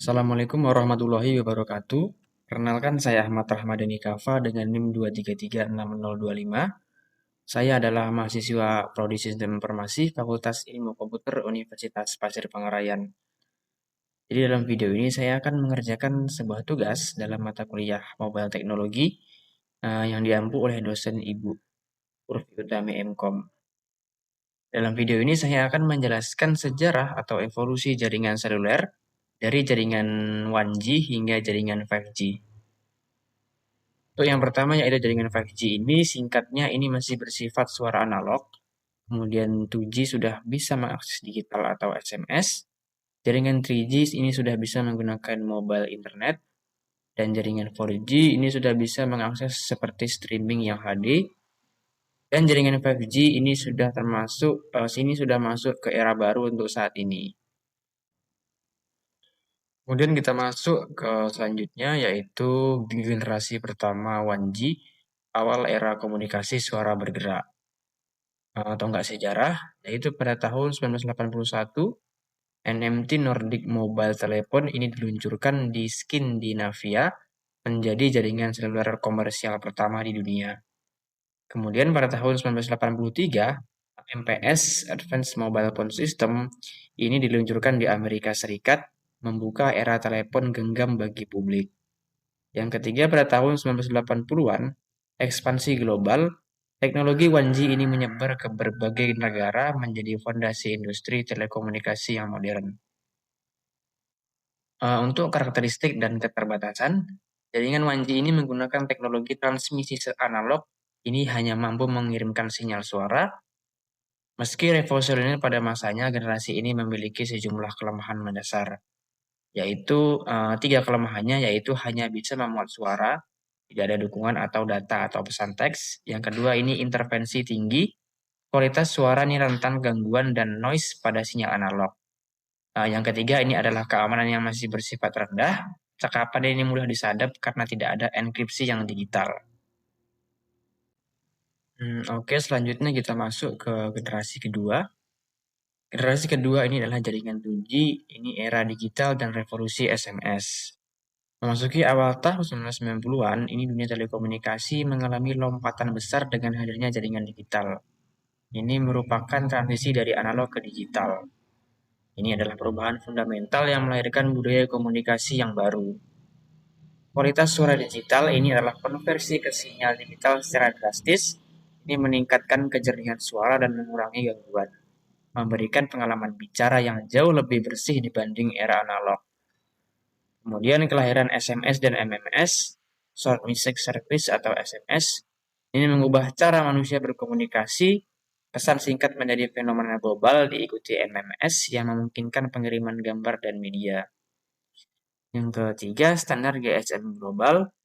Assalamualaikum warahmatullahi wabarakatuh. Perkenalkan saya Ahmad Rahmadani Kafa dengan NIM 2336025. Saya adalah mahasiswa Prodi Sistem Informasi Fakultas Ilmu Komputer Universitas Pasir Pangarayan. Jadi dalam video ini saya akan mengerjakan sebuah tugas dalam mata kuliah Mobile Teknologi yang diampu oleh dosen Ibu Urfi Utami MKOM. Dalam video ini saya akan menjelaskan sejarah atau evolusi jaringan seluler dari jaringan 1G hingga jaringan 5G. Untuk yang pertama yaitu jaringan 5G ini singkatnya ini masih bersifat suara analog. Kemudian 2G sudah bisa mengakses digital atau SMS. Jaringan 3G ini sudah bisa menggunakan mobile internet. Dan jaringan 4G ini sudah bisa mengakses seperti streaming yang HD. Dan jaringan 5G ini sudah masuk ke era baru untuk saat ini. Kemudian kita masuk ke selanjutnya yaitu generasi pertama 1G, awal era komunikasi suara bergerak. Atau enggak sejarah, yaitu pada tahun 1981, NMT Nordic Mobile Telephone ini diluncurkan di Skandinavia menjadi jaringan seluler komersial pertama di dunia. Kemudian pada tahun 1983, MPS Advanced Mobile Phone System ini diluncurkan di Amerika Serikat, membuka era telepon genggam bagi publik. Yang ketiga pada tahun 1980-an, ekspansi global, teknologi 1G ini menyebar ke berbagai negara menjadi fondasi industri telekomunikasi yang modern. Untuk karakteristik dan keterbatasan, jaringan 1G ini menggunakan teknologi transmisi analog, ini hanya mampu mengirimkan sinyal suara. Meski revolusioner pada masanya, generasi ini memiliki sejumlah kelemahan mendasar, yaitu 3 kelemahannya, yaitu hanya bisa memuat suara, tidak ada dukungan atau data atau pesan teks. Yang kedua ini intervensi tinggi, kualitas suara ini rentan gangguan dan noise pada sinyal analog. Yang ketiga ini adalah keamanan yang masih bersifat rendah, cakapan ini mudah disadap karena tidak ada enkripsi yang digital. Oke, selanjutnya kita masuk ke generasi kedua. Generasi kedua ini adalah jaringan 2G, ini era digital dan revolusi SMS. Memasuki awal tahun 1990-an, ini dunia telekomunikasi mengalami lompatan besar dengan hadirnya jaringan digital. Ini merupakan transisi dari analog ke digital. Ini adalah perubahan fundamental yang melahirkan budaya komunikasi yang baru. Kualitas suara digital ini adalah konversi ke sinyal digital secara drastis. Ini meningkatkan kejernihan suara dan mengurangi gangguan, memberikan pengalaman bicara yang jauh lebih bersih dibanding era analog. Kemudian kelahiran SMS dan MMS, Short Message Service atau SMS, ini mengubah cara manusia berkomunikasi. Pesan singkat menjadi fenomena global diikuti MMS yang memungkinkan pengiriman gambar dan media. Yang ketiga, standar GSM global.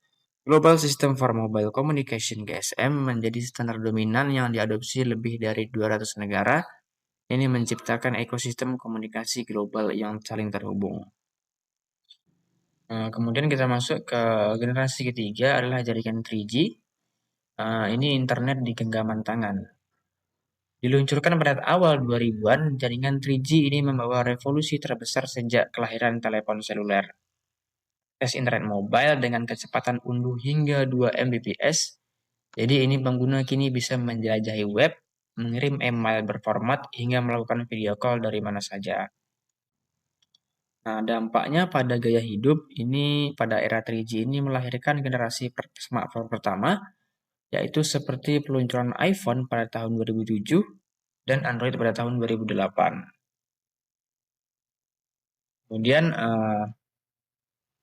Global System for Mobile Communication GSM menjadi standar dominan yang diadopsi lebih dari 200 negara. Ini menciptakan ekosistem komunikasi global yang saling terhubung. Kemudian kita masuk ke generasi ketiga adalah jaringan 3G. Ini internet di genggaman tangan. Diluncurkan pada awal 2000-an, jaringan 3G ini membawa revolusi terbesar sejak kelahiran telepon seluler. Tes internet mobile dengan kecepatan unduh hingga 2 Mbps. Jadi ini pengguna kini bisa menjelajahi web, mengirim email berformat, hingga melakukan video call dari mana saja. Nah, dampaknya pada gaya hidup ini pada era 3G ini melahirkan generasi smartphone pertama, yaitu seperti peluncuran iPhone pada tahun 2007 dan Android pada tahun 2008. Kemudian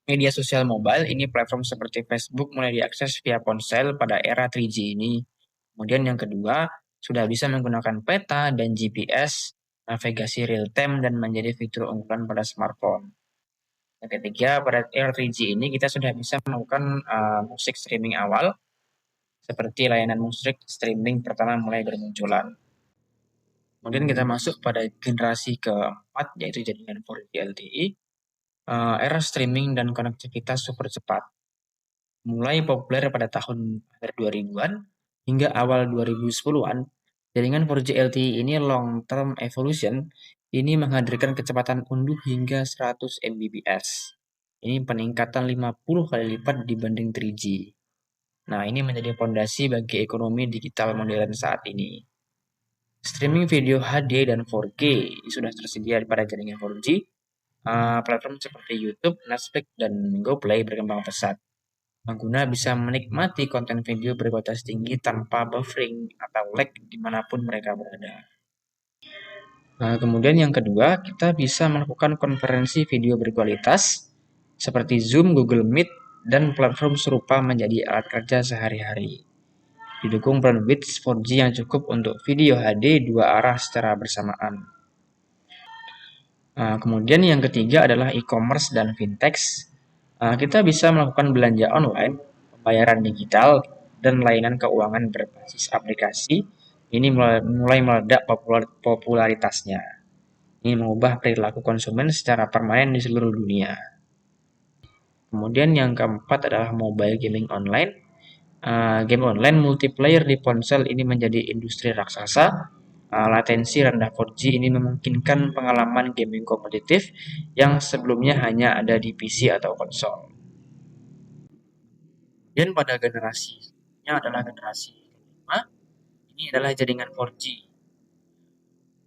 media sosial mobile ini platform seperti Facebook mulai diakses via ponsel pada era 3G ini. Kemudian yang kedua, sudah bisa menggunakan peta dan GPS, navigasi real time dan menjadi fitur unggulan pada smartphone. Yang ketiga, pada era 3G ini kita sudah bisa melakukan musik streaming awal, seperti layanan musik streaming pertama mulai bermunculan. Kemudian kita masuk pada generasi keempat, yaitu jaringan 4G LTE, era streaming dan konektivitas super cepat. Mulai populer pada tahun akhir 2000-an hingga awal 2010-an, jaringan 4G LTE ini long term evolution, ini menghadirkan kecepatan unduh hingga 100 Mbps. Ini peningkatan 50 kali lipat dibanding 3G. Nah, ini menjadi fondasi bagi ekonomi digital modern saat ini. Streaming video HD dan 4K sudah tersedia pada jaringan 4G. Platform seperti YouTube, Netflix, dan GoPlay berkembang pesat. Pengguna bisa menikmati konten video berkualitas tinggi tanpa buffering atau lag dimanapun mereka berada. Kemudian yang kedua, kita bisa melakukan konferensi video berkualitas seperti Zoom, Google Meet, dan platform serupa menjadi alat kerja sehari-hari. Didukung bandwidth 4G yang cukup untuk video HD dua arah secara bersamaan. Kemudian yang ketiga adalah e-commerce dan fintech. Kita bisa melakukan belanja online, pembayaran digital, dan layanan keuangan berbasis aplikasi. Ini mulai meledak popularitasnya. Ini mengubah perilaku konsumen secara permanen di seluruh dunia. Kemudian yang keempat adalah mobile gaming online. Game online multiplayer di ponsel ini menjadi industri raksasa. Latensi rendah 4G ini memungkinkan pengalaman gaming kompetitif yang sebelumnya hanya ada di PC atau konsol. Dan pada generasinya adalah generasi kelima, ini adalah jaringan 4G.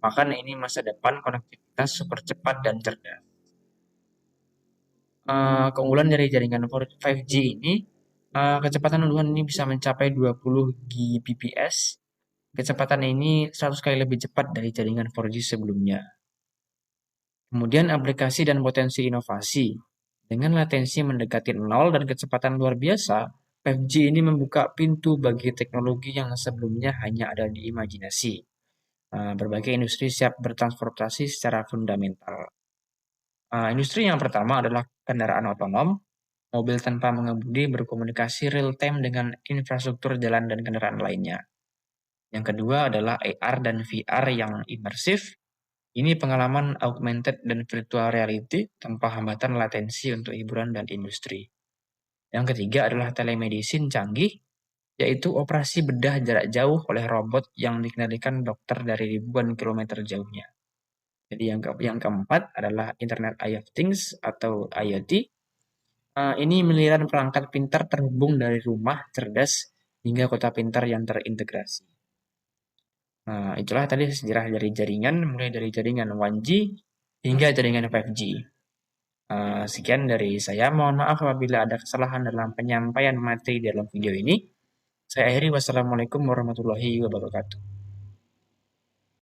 Maka ini masa depan konektivitas super cepat dan cerdas. Keunggulan dari jaringan 5G ini, kecepatan unduhan ini bisa mencapai 20 Gbps. Kecepatan ini 100 kali lebih cepat dari jaringan 4G sebelumnya. Kemudian aplikasi dan potensi inovasi. Dengan latensi mendekati 0 dan kecepatan luar biasa, 5G ini membuka pintu bagi teknologi yang sebelumnya hanya ada di imajinasi. Berbagai industri siap bertransportasi secara fundamental. Industri yang pertama adalah kendaraan otonom. Mobil tanpa mengemudi berkomunikasi real-time dengan infrastruktur jalan dan kendaraan lainnya. Yang kedua adalah AR dan VR yang imersif. Ini pengalaman augmented dan virtual reality tanpa hambatan latensi untuk hiburan dan industri. Yang ketiga adalah telemedicine canggih, yaitu operasi bedah jarak jauh oleh robot yang dikendalikan dokter dari ribuan kilometer jauhnya. Jadi yang keempat adalah Internet of Things atau IoT. Ini miliaran perangkat pintar terhubung dari rumah cerdas hingga kota pintar yang terintegrasi. Itulah tadi sejarah dari jaringan, mulai dari jaringan 1G hingga jaringan 5G. Sekian dari saya. Mohon maaf apabila ada kesalahan dalam penyampaian materi dalam video ini. Saya akhiri. Wassalamualaikum warahmatullahi wabarakatuh.